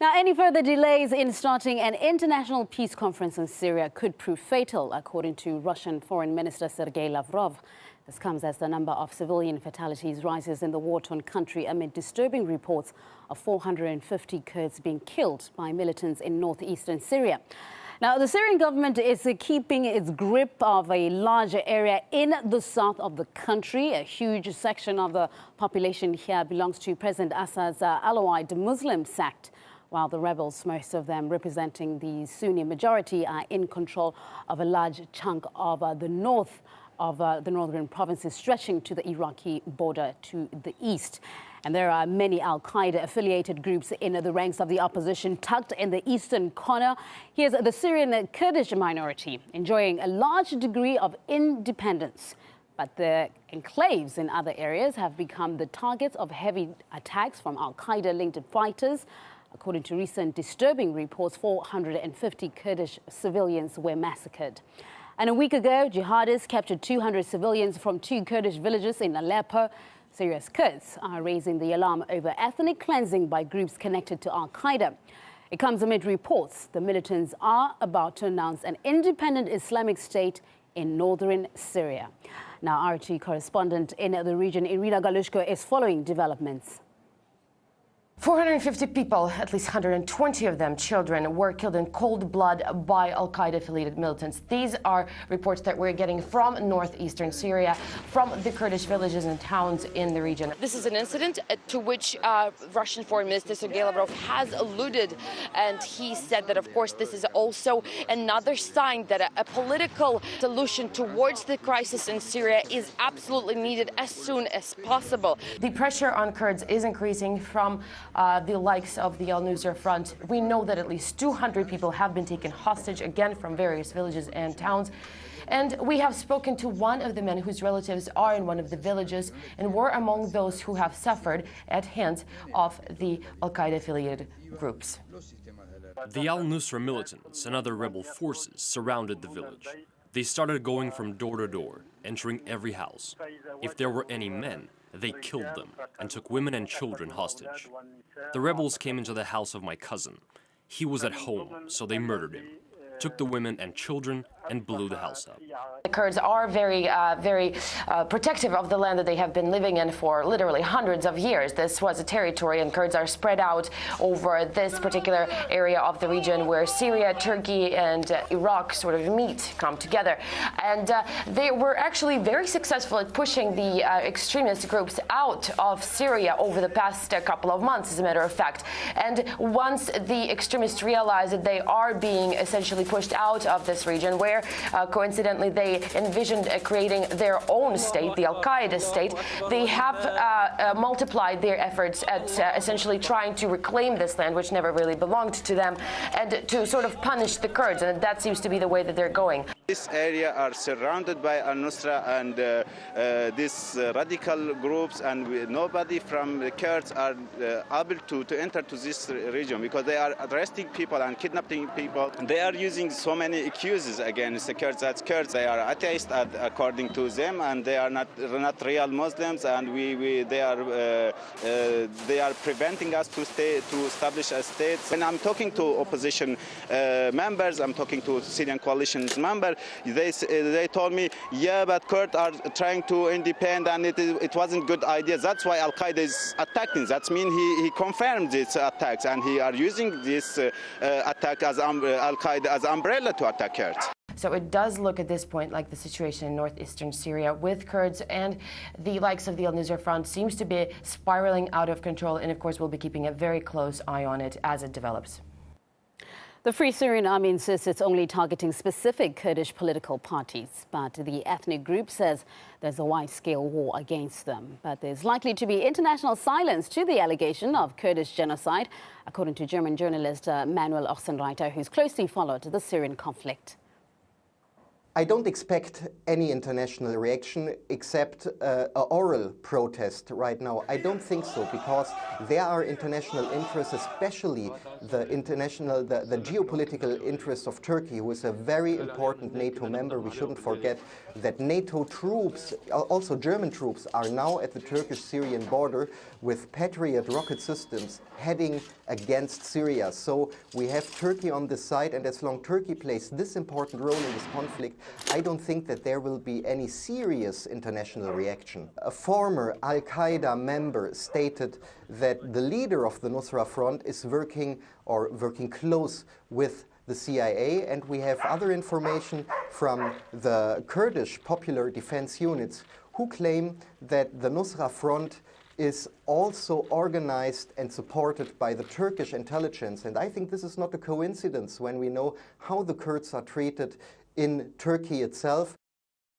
Now, any further delays in starting an international peace conference in Syria could prove fatal, according to Russian Foreign Minister Sergei Lavrov. This comes as the number of civilian fatalities rises in the war-torn country amid disturbing reports of 450 Kurds being killed by militants in northeastern Syria. Now, the Syrian government is keeping its grip of a larger area in the south of the country. A huge section of the population here belongs to President Assad's Alawite Muslim sect, while the rebels, most of them representing the Sunni majority, are in control of a large chunk of the north of the northern provinces stretching to the Iraqi border to the east. And there are many Al-Qaeda affiliated groups in the ranks of the opposition tucked in the eastern corner. Here's the Syrian Kurdish minority enjoying a large degree of independence. But the enclaves in other areas have become the targets of heavy attacks from Al-Qaeda-linked fighters. According to recent disturbing reports, 450 Kurdish civilians were massacred. And a week ago, jihadists captured 200 civilians from 2 Kurdish villages in Aleppo. Syria's Kurds are raising the alarm over ethnic cleansing by groups connected to Al-Qaeda. It comes amid reports the militants are about to announce an independent Islamic state in northern Syria. Now, RT correspondent in the region, Irina Galushko, is following developments. 450 people, at least 120 of them children, were killed in cold blood by Al-Qaeda-affiliated militants. These are reports that we're getting from northeastern Syria, from the Kurdish villages and towns in the region. This is an incident to which Russian Foreign Minister Sergei Lavrov has alluded, and he said that, of course, this is also another sign that a political solution towards the crisis in Syria is absolutely needed as soon as possible. The pressure on Kurds is increasing from the likes of the Al-Nusra Front. We know that at least 200 people have been taken hostage, again, from various villages and towns. And we have spoken to one of the men whose relatives are in one of the villages and were among those who have suffered at hands of the Al-Qaeda-affiliated groups. The Al-Nusra militants and other rebel forces surrounded the village. They started going from door to door, entering every house. If there were any men, they killed them and took women and children hostage. The rebels came into the house of my cousin. He was at home, so they murdered him, took the women and children, and blew the house up. The Kurds are very protective of the land that they have been living in for literally hundreds of years. This was a territory, and Kurds are spread out over this particular area of the region where Syria, Turkey, and Iraq sort of come together. And they were actually very successful at pushing the extremist groups out of Syria over the past couple of months, as a matter of fact. And once the extremists realized that they are being essentially pushed out of this region, where coincidentally they envisioned creating their own state, the Al-Qaeda state, they have multiplied their efforts at essentially trying to reclaim this land, which never really belonged to them, and to sort of punish the Kurds. And that seems to be the way that they're going. This area are surrounded by Al-Nusra and these radical groups, and nobody from the Kurds are able to enter to this region because they are arresting people and kidnapping people. They are using so many excuses against the Kurds. That's Kurds. They are atheists according to them, and they are not real Muslims, and they are preventing us to establish a state. When I'm talking to opposition members, I'm talking to Syrian coalition's members, they told me, yeah, but Kurds are trying to independ, and it wasn't a good idea. That's why Al-Qaeda is attacking. That means he confirmed these attacks, and he are using this attack as Al-Qaeda as umbrella to attack Kurds. So it does look at this point like the situation in northeastern Syria with Kurds and the likes of the Al-Nusra Front seems to be spiraling out of control. And of course, we'll be keeping a very close eye on it as it develops. The Free Syrian Army insists it's only targeting specific Kurdish political parties, but the ethnic group says there's a wide-scale war against them. But there's likely to be international silence to the allegation of Kurdish genocide, according to German journalist Manuel Ochsenreiter, who's closely followed the Syrian conflict. I don't expect any international reaction except an oral protest right now. I don't think so, because there are international interests, especially the geopolitical interests of Turkey, who is a very important NATO member. We shouldn't forget that NATO troops, also German troops, are now at the Turkish-Syrian border with Patriot rocket systems heading against Syria. So we have Turkey on this side, and as long as Turkey plays this important role in this conflict, I don't think that there will be any serious international reaction. A former Al-Qaeda member stated that the leader of the Nusra Front is working close with the CIA, and we have other information from the Kurdish popular defense units who claim that the Nusra Front is also organized and supported by the Turkish intelligence. And I think this is not a coincidence when we know how the Kurds are treated in Turkey itself.